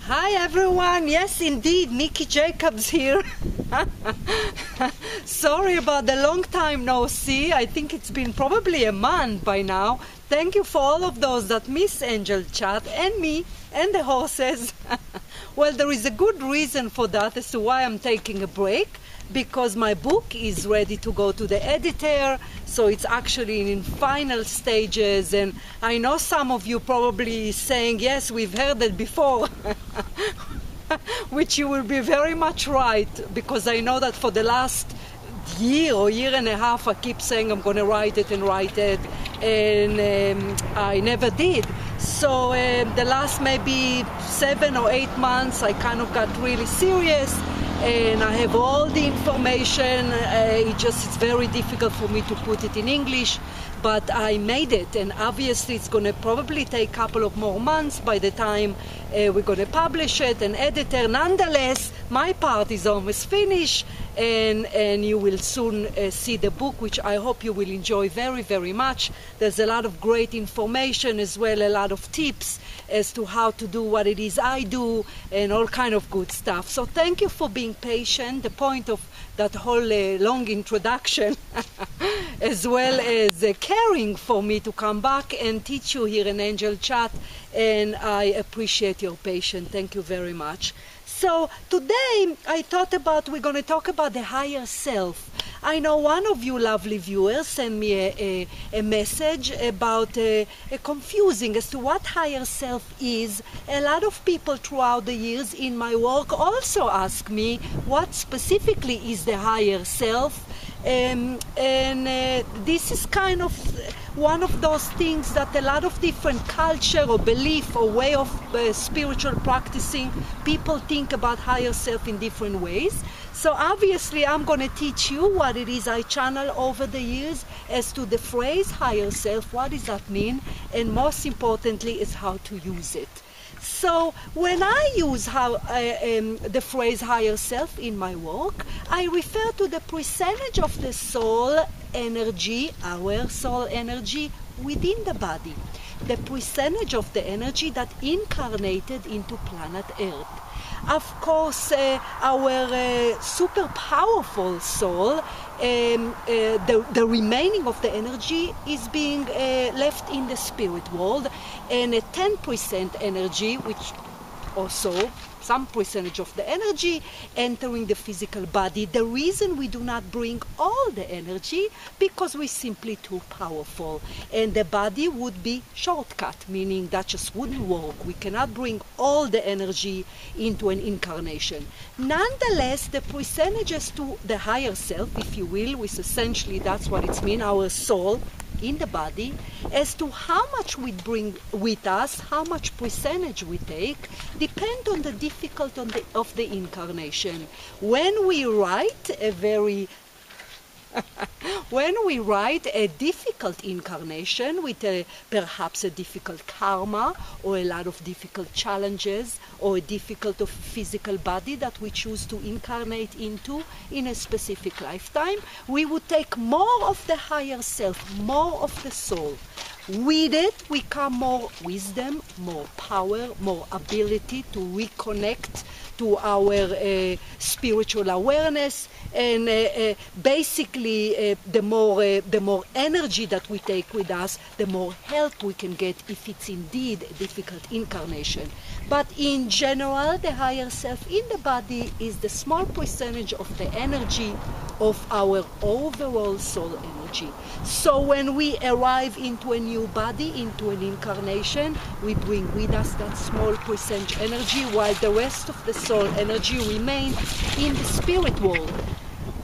Hi everyone, yes indeed, Nikki Jacobs here. Sorry about the long time no see, I think it's been probably a month by now. Thank you for all of those that miss Angel Chat and me and the horses. Well, there is a good reason for that as to why I'm taking a break, because my book is ready to go to the editor, so it's actually in final stages, and I know some of you probably saying, yes, we've heard it before, which you will be very much right, because I know that for the last year or year and a half I keep saying I'm going to write it, and I never did. So the last maybe 7 or 8 months I kind of got really serious, and I have all the information. It's very difficult for me to put it in English, but I made it, and obviously it's going to probably take a couple of more months by the time we're going to publish it and editor. Nonetheless, my part is almost finished, and you will soon see the book, which I hope you will enjoy very, very much. There's a lot of great information as well, a lot of tips as to how to do what it is I do, and all kind of good stuff. So thank you for being patient. The point of that whole long introduction as well as caring for me to come back and teach you here in Angel Chat, and I appreciate your patience. Thank you very much. So today I thought about, we're going to talk about the higher self. I know one of you lovely viewers sent me a message about confusing as to what higher self is. A lot of people throughout the years in my work also ask me what specifically is the higher self. This is kind of one of those things that a lot of different culture or belief or way of spiritual practicing, people think about higher self in different ways. So obviously I'm going to teach you what it is I channel over the years as to the phrase higher self, what does that mean, and most importantly is how to use it. So when I use the phrase higher self in my work, I refer to the percentage of the soul energy, our soul energy, within the body. The percentage of the energy that incarnated into planet Earth. Of course, our super powerful soul, the remaining of the energy is being left in the spirit world, and a 10% energy, which also some percentage of the energy entering the physical body. The reason we do not bring all the energy, because we're simply too powerful, and the body would be shortcut, meaning that just wouldn't work. We cannot bring all the energy into an incarnation. Nonetheless, the percentages to the higher self, if you will, which essentially that's what it means, our soul in the body, as to how much we bring with us, how much percentage we take, depend on the difficulty of the incarnation. When we write a difficult incarnation with perhaps a difficult karma or a lot of difficult challenges or a difficult physical body that we choose to incarnate into in a specific lifetime, we would take more of the higher self, more of the soul. With it, we come more wisdom, more power, more ability to reconnect to our spiritual awareness, and basically the more energy that we take with us, the more help we can get if it's indeed a difficult incarnation. But in general, the higher self in the body is the small percentage of the energy of our overall soul energy. So when we arrive into a new body, into an incarnation, we bring with us that small percentage energy, while the rest of the soul energy remains in the spirit world.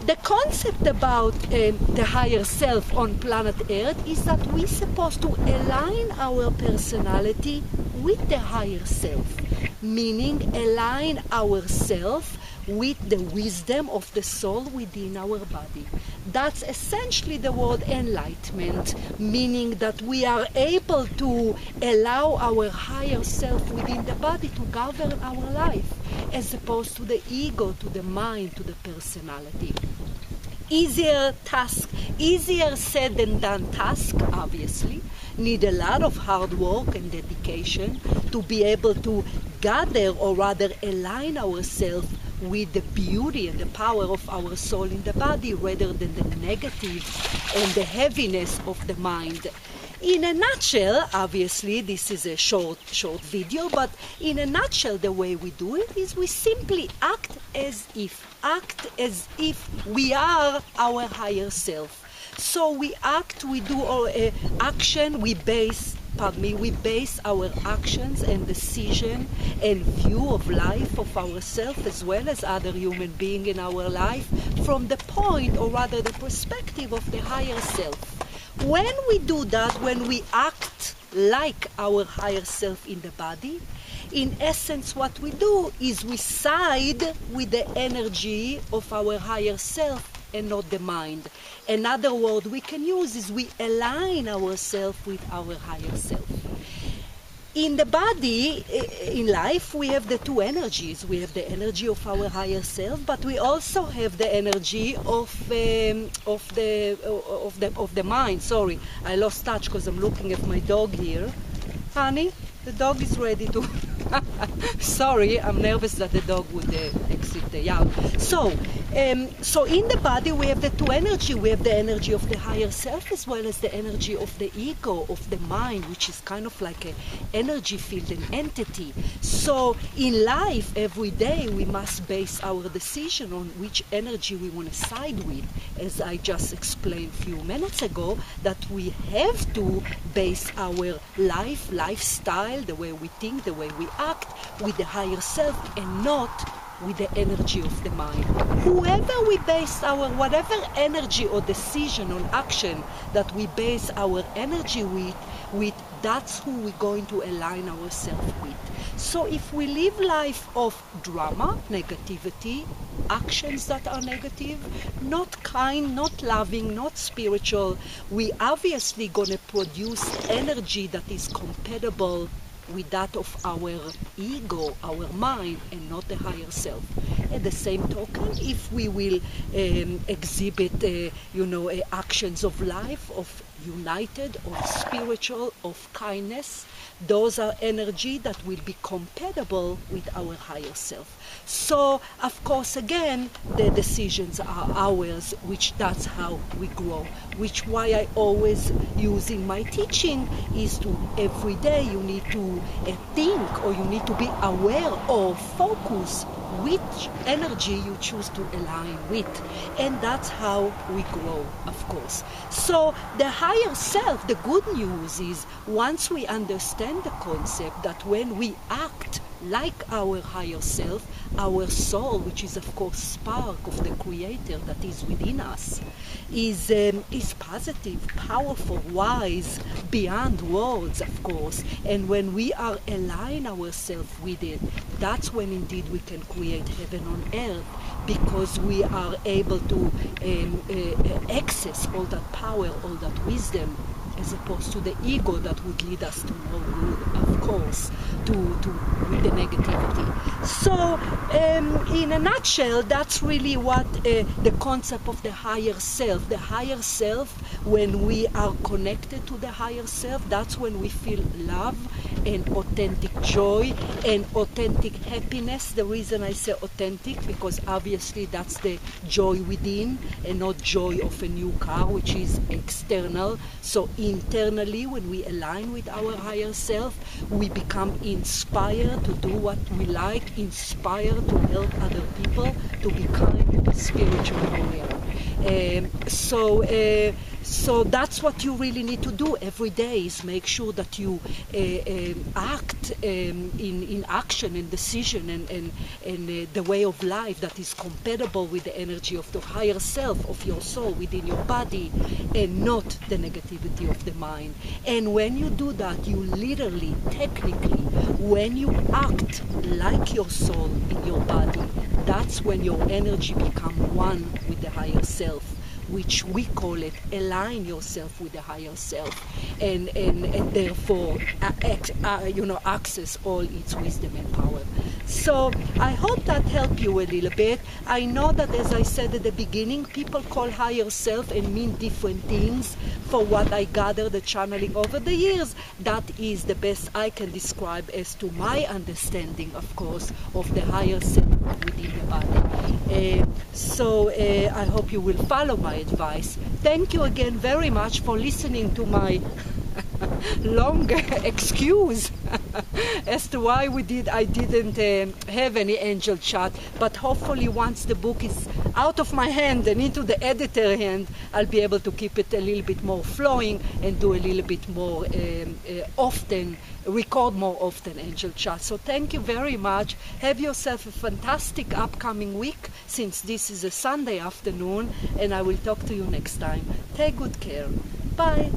The concept about the higher self on planet Earth is that we're supposed to align our personality with the higher self, meaning align ourselves with the wisdom of the soul within our body. That's essentially the word enlightenment, meaning that we are able to allow our higher self within the body to govern our life, as opposed to the ego, to the mind, to the personality. Easier said than done task, obviously. Need a lot of hard work and dedication to be able to gather, or rather align ourselves with the beauty and the power of our soul in the body rather than the negative and the heaviness of the mind. In a nutshell, obviously this is a short video, but in a nutshell the way we do it is we simply act as if we are our higher self. So we act, we do our action, we base our actions and decision and view of life of ourselves as well as other human beings in our life from the point, or rather the perspective of the higher self. When we do that, when we act like our higher self in the body, in essence what we do is we side with the energy of our higher self and not the mind. Another word we can use is we align ourselves with our higher self. In the body, in life, we have the two energies. We have the energy of our higher self, but we also have the energy of the mind. Sorry, I lost touch because I'm looking at my dog here. Honey, the dog is ready to. Sorry, I'm nervous that the dog would exit the yard. So in the body we have the two energy. We have the energy of the higher self as well as the energy of the ego, of the mind, which is kind of like an energy field, an entity. So in life, every day, we must base our decision on which energy we want to side with. As I just explained a few minutes ago, that we have to base our lifestyle, the way we think, the way we act, with the higher self and not with the energy of the mind. Whoever we base whatever energy or decision on action that we base our energy with, that's who we're going to align ourselves with. So if we live life of drama, negativity, actions that are negative, not kind, not loving, not spiritual, we obviously gonna produce energy that is compatible with that of our ego, our mind, and not the higher self. At the same token, if we will exhibit, actions of life, of united, of spiritual, of kindness, those are energy that will be compatible with our higher self. So, of course, again, the decisions are ours, which that's how we grow, which why I always use in my teaching is to every day you need to think, or you need to be aware or focus which energy you choose to align with. And that's how we grow, of course. So the higher self, the good news is once we understand the concept that when we act like our higher self, our soul, which is of course spark of the creator that is within us, is positive, powerful, wise, beyond words, of course. And when we are align ourselves with it, that's when indeed we can create heaven on earth, because we are able to access all that power, all that wisdom, as opposed to the ego that would lead us to no good, of course, with the negativity. So, in a nutshell, that's really what the concept of the higher self. The higher self, when we are connected to the higher self, that's when we feel love and authentic joy and authentic happiness. The reason I say authentic, because obviously that's the joy within and not joy of a new car, which is external. So internally, when we align with our higher self, we become inspired to do what we like, inspired to help other people, to become spiritual warrior. So that's what you really need to do every day, is make sure that you act in action and decision and the way of life that is compatible with the energy of the higher self, of your soul within your body, and not the negativity of the mind. And when you do that, you literally, technically, when you act like your soul in your body, that's when your energy becomes one with the higher self, which we call it align yourself with the higher self, and therefore access all its wisdom and power. So I hope that helped you a little bit. I know that, as I said at the beginning, people call higher self and mean different things. For what I gather the channeling over the years, that is the best I can describe as to my understanding, of course, of the higher self within the body. So I hope you will follow my advice. Thank you again very much for listening to my long excuse as to why I didn't have any angel chat, but hopefully once the book is out of my hand and into the editor hand, I'll be able to keep it a little bit more flowing and do a little bit more often, record more often angel chat. So thank you very much. Have yourself a fantastic upcoming week, since this is a Sunday afternoon, and I will talk to you next time. Take good care. Bye.